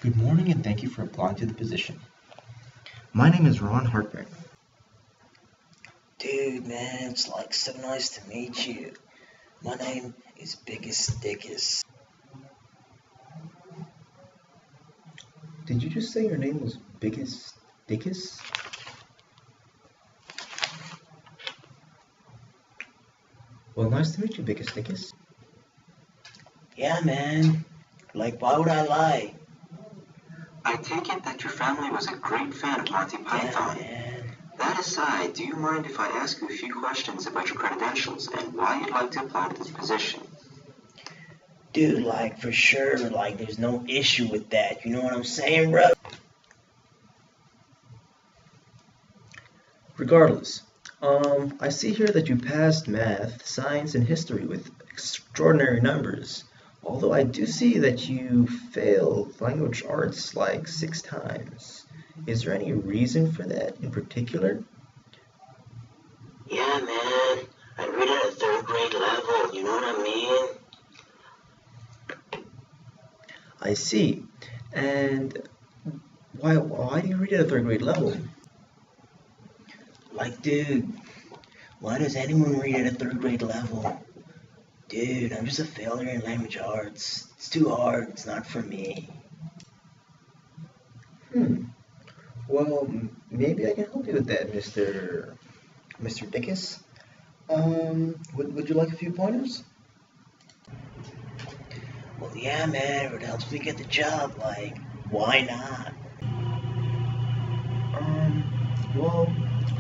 Good morning and thank you for applying to the position. My name is Ron Hartman. Dude, man, it's like so nice to meet you. My name is Biggest Dickus. Did you just say your name was Biggest Dickus? Well, nice to meet you, Biggest Dickus. Yeah, man. Like, why would I lie? I take it that your family was a great fan of Monty Python. Yeah, man. That aside, do you mind if I ask you a few questions about your credentials and why you'd like to apply to this position? Dude, like, for sure, like, there's no issue with that. You know what I'm saying, bro? Regardless, I see here that you passed math, science, and history with extraordinary numbers. Although I do see that you failed language arts like 6 times. Is there any reason for that in particular? Yeah, man. I read at a third grade level. You know what I mean? I see. And why do you read at a 3rd grade level? Like, dude, why does anyone read at a third grade level? Dude, I'm just a failure in language arts. It's too hard. It's not for me. Well, maybe I can help you with that, Mr. Dickus. Would you like a few pointers? Well, yeah, man, if it helps me get the job, like, why not? Well,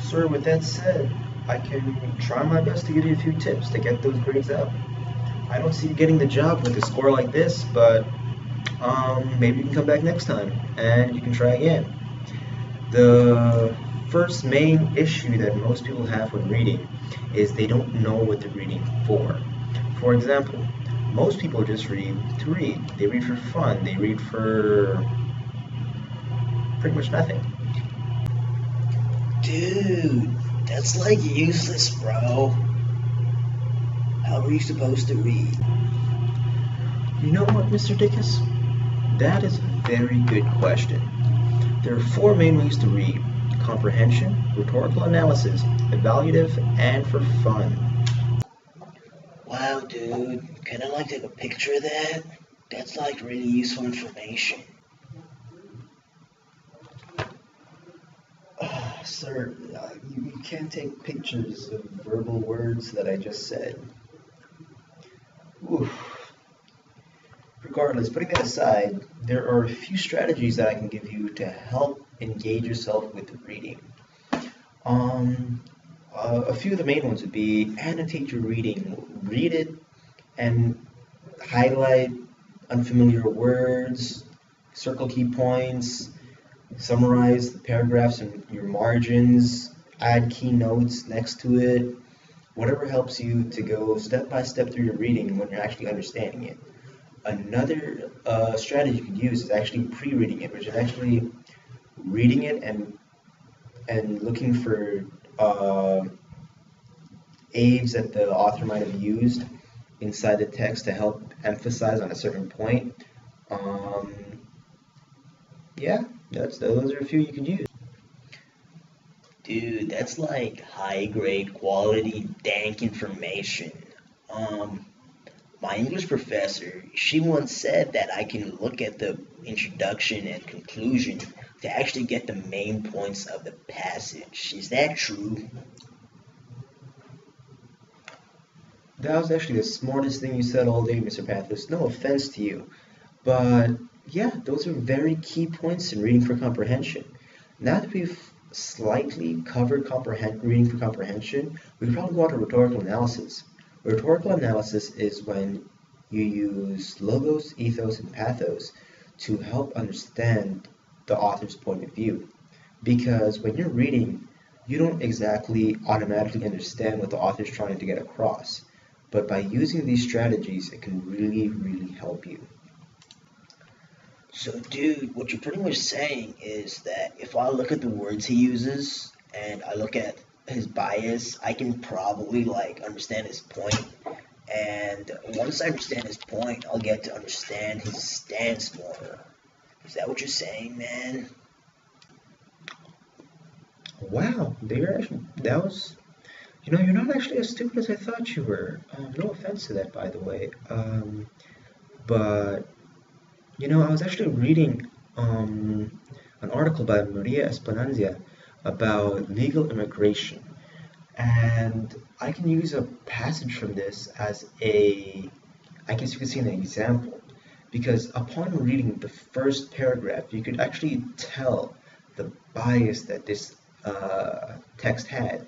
sir, with that said, I can try my best to give you a few tips to get those grades up. I don't see you getting the job with a score like this, but maybe you can come back next time and you can try again. The first main issue that most people have when reading is they don't know what they're reading for. For example, most people just read to read. They read for fun. They read for pretty much nothing. Dude, that's like useless, bro. How are you supposed to read? You know what, Mr. Dickus? That is a very good question. There are 4 main ways to read: comprehension, rhetorical analysis, evaluative, and for fun. Wow, dude, can I like take a picture of that? That's like really useful information. Sir, you can't take pictures of verbal words that I just said. Oof. Regardless, putting that aside, there are a few strategies that I can give you to help engage yourself with reading. A few of the main ones would be annotate your reading, read it, and highlight unfamiliar words, circle key points, summarize the paragraphs in your margins, add key notes next to it, whatever helps you to go step by step through your reading when you're actually understanding it. Another strategy you could use is actually pre-reading it, which is actually reading it and looking for aids that the author might have used inside the text to help emphasize on a certain point. Yeah, those are a few you could use. Dude, that's like high grade quality dank information. My English professor, she once said that I can look at the introduction and conclusion to actually get the main points of the passage. Is that true? That was actually the smartest thing you said all day, Mr. Pathos. No offense to you. But yeah, those are very key points in reading for comprehension. Now that we've slightly covered reading for comprehension, we can probably go on to rhetorical analysis. Rhetorical analysis is when you use logos, ethos, and pathos to help understand the author's point of view. Because when you're reading, you don't exactly automatically understand what the author's trying to get across. But by using these strategies, it can really, really help you. So, dude, what you're pretty much saying is that if I look at the words he uses and I look at his bias, I can probably like understand his point. And once I understand his point, I'll get to understand his stance more. Is that what you're saying, man? Wow, that was, you're not actually as stupid as I thought you were. No offense to that, by the way. But, I was actually reading an article by Maria Esponanza about legal immigration. And I can use a passage from this as I guess you could see an example. Because upon reading the first paragraph, you could actually tell the bias that this text had.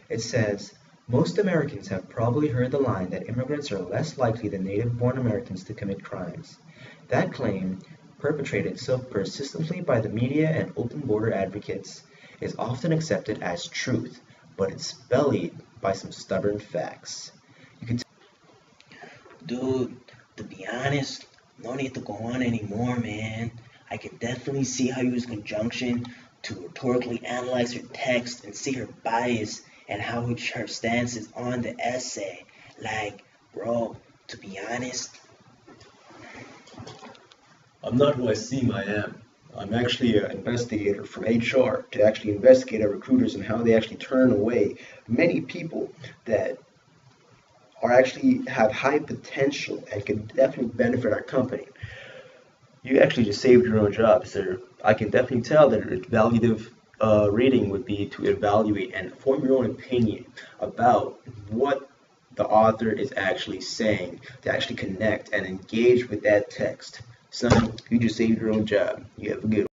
It says, most Americans have probably heard the line that immigrants are less likely than native-born Americans to commit crimes. That claim, perpetrated so persistently by the media and open border advocates, is often accepted as truth, but it's bellied by some stubborn facts. Dude, to be honest, no need to go on anymore, man. I can definitely see how you use conjunction to rhetorically analyze her text and see her bias and how her stance is on the essay. Like, bro, to be honest, I'm not who I seem I am. I'm actually an investigator from HR to actually investigate our recruiters and how they actually turn away many people that are actually have high potential and can definitely benefit our company. You actually just saved your own job, sir. I can definitely tell that an evaluative reading would be to evaluate and form your own opinion about what the author is actually saying, to actually connect and engage with that text. Son, you just saved your own job. You have a good one.